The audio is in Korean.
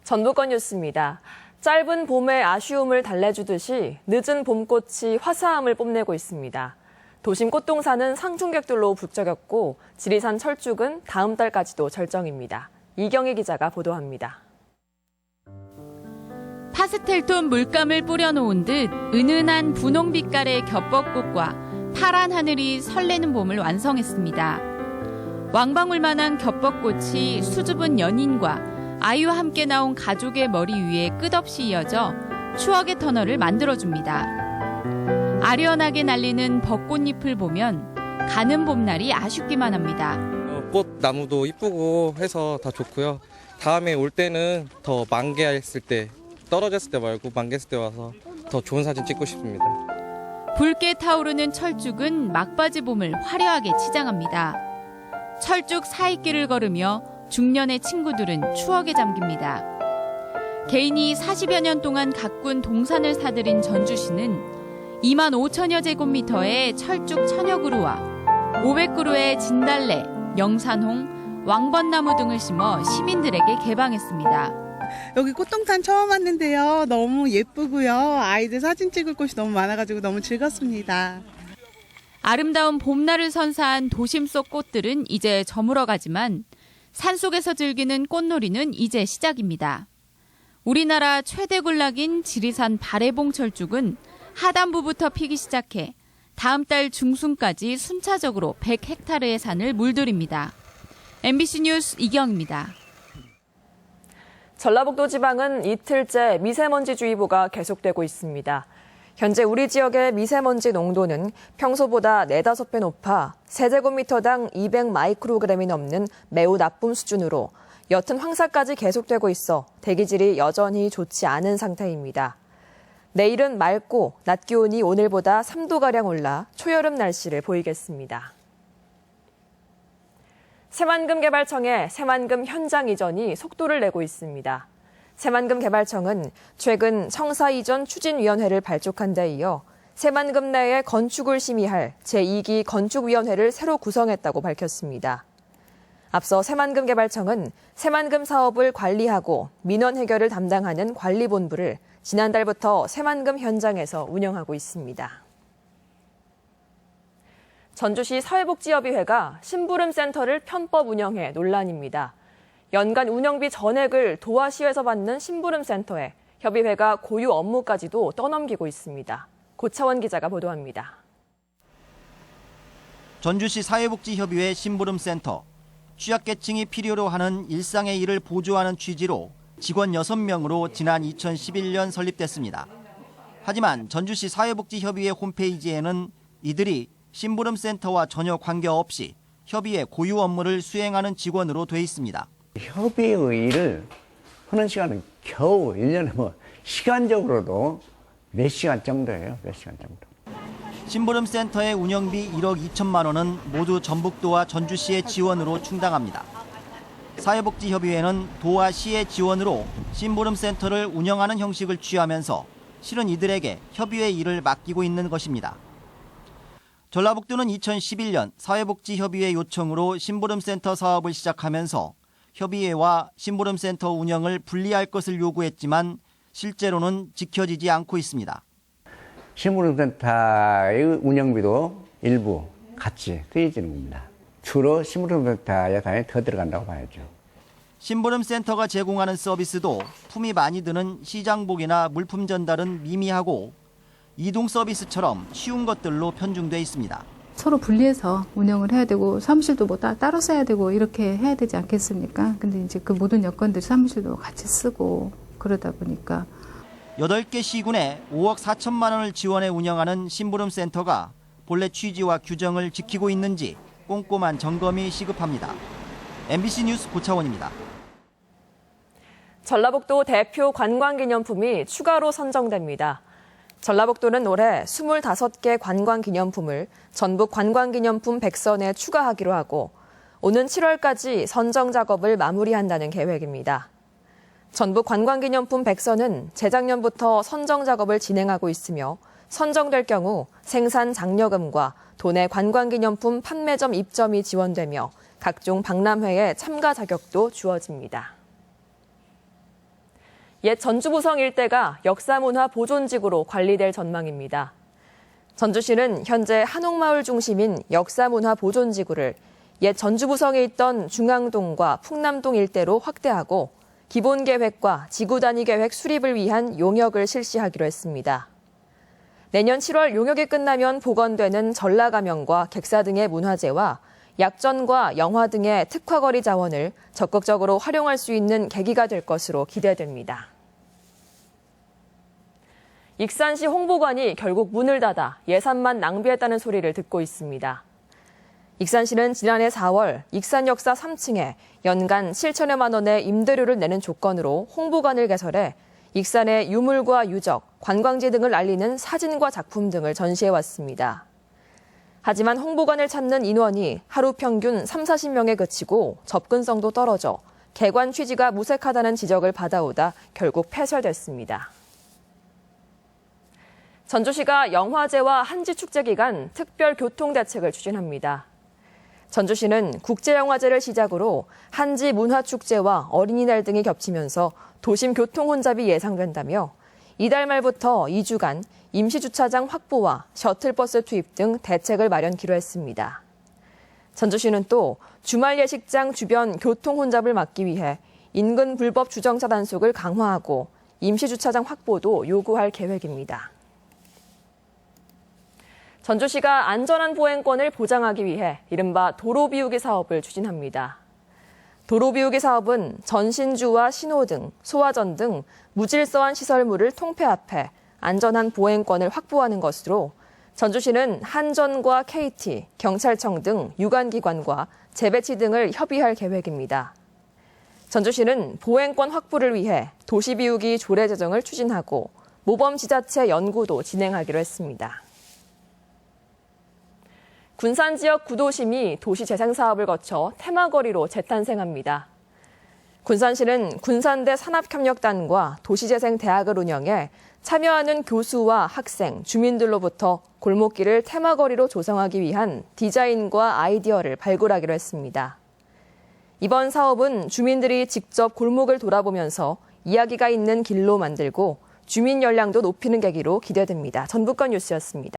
전북권 뉴스입니다. 짧은 봄의 아쉬움을 달래주듯이 늦은 봄꽃이 화사함을 뽐내고 있습니다. 도심 꽃동산은 상중객들로 북적였고 지리산 철쭉은 다음 달까지도 절정입니다. 이경희 기자가 보도합니다. 파스텔톤 물감을 뿌려놓은 듯 은은한 분홍빛깔의 겹벚꽃과 파란 하늘이 설레는 봄을 완성했습니다. 왕방울만한 겹벚꽃이 수줍은 연인과 아이와 함께 나온 가족의 머리 위에 끝없이 이어져 추억의 터널을 만들어줍니다. 아련하게 날리는 벚꽃잎을 보면 가는 봄날이 아쉽기만 합니다. 꽃나무도 이쁘고 해서 다 좋고요. 다음에 올 때는 더 만개했을 때, 떨어졌을 때 말고 만개했을 때 와서 더 좋은 사진 찍고 싶습니다. 붉게 타오르는 철쭉은 막바지 봄을 화려하게 치장합니다. 철쭉 사이길을 걸으며 중년의 친구들은 추억에 잠깁니다. 개인이 40여 년 동안 가꾼 동산을 사들인 전주시는 2만 5천여 제곱미터의 철쭉 천여 그루와 500그루의 진달래, 영산홍, 왕벚나무 등을 심어 시민들에게 개방했습니다. 여기 꽃동산 처음 왔는데요. 너무 예쁘고요. 아이들 사진 찍을 곳이 너무 많아가지고 너무 즐겁습니다. 아름다운 봄날을 선사한 도심 속 꽃들은 이제 저물어가지만 산속에서 즐기는 꽃놀이는 이제 시작입니다. 우리나라 최대 군락인 지리산 발해봉 철쭉은 하단부부터 피기 시작해 다음 달 중순까지 순차적으로 100헥타르의 산을 물들입니다. MBC 뉴스 이경입니다. 전라북도 지방은 이틀째 미세먼지주의보가 계속되고 있습니다. 현재 우리 지역의 미세먼지 농도는 평소보다 4-5배 높아 세제곱미터당 200 마이크로그램이 넘는 매우 나쁨 수준으로 옅은 황사까지 계속되고 있어 대기질이 여전히 좋지 않은 상태입니다. 내일은 맑고 낮 기온이 오늘보다 3도가량 올라 초여름 날씨를 보이겠습니다. 새만금 개발청의 새만금 현장 이전이 속도를 내고 있습니다. 새만금 개발청은 최근 청사 이전 추진위원회를 발족한 데 이어 새만금 내에 건축을 심의할 제2기 건축위원회를 새로 구성했다고 밝혔습니다. 앞서 새만금 개발청은 새만금 사업을 관리하고 민원 해결을 담당하는 관리본부를 지난달부터 새만금 현장에서 운영하고 있습니다. 전주시 사회복지협의회가 심부름센터를 편법 운영해 논란입니다. 연간 운영비 전액을 도화시에서 받는 심부름센터에 협의회가 고유 업무까지도 떠넘기고 있습니다. 고차원 기자가 보도합니다. 전주시 사회복지협의회 심부름센터. 취약계층이 필요로 하는 일상의 일을 보조하는 취지로 직원 6명으로 지난 2011년 설립됐습니다. 하지만 전주시 사회복지협의회 홈페이지에는 이들이 심부름센터와 전혀 관계없이 협의회 고유 업무를 수행하는 직원으로 돼 있습니다. 협의의 일을 하는 시간은 겨우 1년에 시간적으로도 몇 시간 정도예요. 몇 시간 정도. 심부름센터의 운영비 1억 2천만 원은 모두 전북도와 전주시의 지원으로 충당합니다. 사회복지협의회는 도와 시의 지원으로 심부름센터를 운영하는 형식을 취하면서 실은 이들에게 협의회 일을 맡기고 있는 것입니다. 전라북도는 2011년 사회복지협의회 요청으로 심부름센터 사업을 시작하면서 협의회와 심부름센터 운영을 분리할 것을 요구했지만 실제로는 지켜지지 않고 있습니다. 심부름센터의 운영비도 일부 같이 쓰여지는 겁니다. 주로 심부름센터 예산이 더 들어간다고 봐야죠. 심부름센터가 제공하는 서비스도 품이 많이 드는 시장복이나 물품 전달은 미미하고 이동 서비스처럼 쉬운 것들로 편중돼 있습니다. 서로 분리해서 운영을 해야 되고 사무실도 따로 써야 되고 이렇게 해야 되지 않겠습니까? 근데 이제 그 모든 여건들 사무실도 같이 쓰고 그러다 보니까 8개 시군에 5억 4천만 원을 지원해 운영하는 심부름센터가 본래 취지와 규정을 지키고 있는지 꼼꼼한 점검이 시급합니다. MBC 뉴스 고차원입니다. 전라북도 대표 관광기념품이 추가로 선정됩니다. 전라북도는 올해 25개 관광기념품을 전북 관광기념품 100선에 추가하기로 하고 오는 7월까지 선정 작업을 마무리한다는 계획입니다. 전북 관광기념품 100선은 재작년부터 선정 작업을 진행하고 있으며 선정될 경우 생산 장려금과 도내 관광기념품 판매점 입점이 지원되며 각종 박람회에 참가 자격도 주어집니다. 옛 전주부성 일대가 역사문화 보존지구로 관리될 전망입니다. 전주시는 현재 한옥마을 중심인 역사문화 보존지구를 옛 전주부성에 있던 중앙동과 풍남동 일대로 확대하고 기본계획과 지구단위계획 수립을 위한 용역을 실시하기로 했습니다. 내년 7월 용역이 끝나면 복원되는 전라가면과 객사 등의 문화재와 약전과 영화 등의 특화거리 자원을 적극적으로 활용할 수 있는 계기가 될 것으로 기대됩니다. 익산시 홍보관이 결국 문을 닫아 예산만 낭비했다는 소리를 듣고 있습니다. 익산시는 지난해 4월 익산역사 3층에 연간 7천여만 원의 임대료를 내는 조건으로 홍보관을 개설해 익산의 유물과 유적, 관광지 등을 알리는 사진과 작품 등을 전시해왔습니다. 하지만 홍보관을 찾는 인원이 하루 평균 3, 40명에 그치고 접근성도 떨어져 개관 취지가 무색하다는 지적을 받아오다 결국 폐쇄됐습니다. 전주시가 영화제와 한지축제 기간 특별 교통대책을 추진합니다. 전주시는 국제영화제를 시작으로 한지 문화축제와 어린이날 등이 겹치면서 도심 교통 혼잡이 예상된다며 이달 말부터 2주간 임시주차장 확보와 셔틀버스 투입 등 대책을 마련키로 했습니다. 전주시는 또 주말 예식장 주변 교통 혼잡을 막기 위해 인근 불법 주정차 단속을 강화하고 임시주차장 확보도 요구할 계획입니다. 전주시가 안전한 보행권을 보장하기 위해 이른바 도로 비우기 사업을 추진합니다. 도로 비우기 사업은 전신주와 신호등, 소화전 등 무질서한 시설물을 통폐합해 안전한 보행권을 확보하는 것으로 전주시는 한전과 KT, 경찰청 등 유관기관과 재배치 등을 협의할 계획입니다. 전주시는 보행권 확보를 위해 도시비우기 조례 제정을 추진하고 모범지자체 연구도 진행하기로 했습니다. 군산 지역 구도심이 도시재생 사업을 거쳐 테마거리로 재탄생합니다. 군산시는 군산대 산업협력단과 도시재생대학을 운영해 참여하는 교수와 학생, 주민들로부터 골목길을 테마거리로 조성하기 위한 디자인과 아이디어를 발굴하기로 했습니다. 이번 사업은 주민들이 직접 골목을 돌아보면서 이야기가 있는 길로 만들고 주민 역량도 높이는 계기로 기대됩니다. 전북권 뉴스였습니다.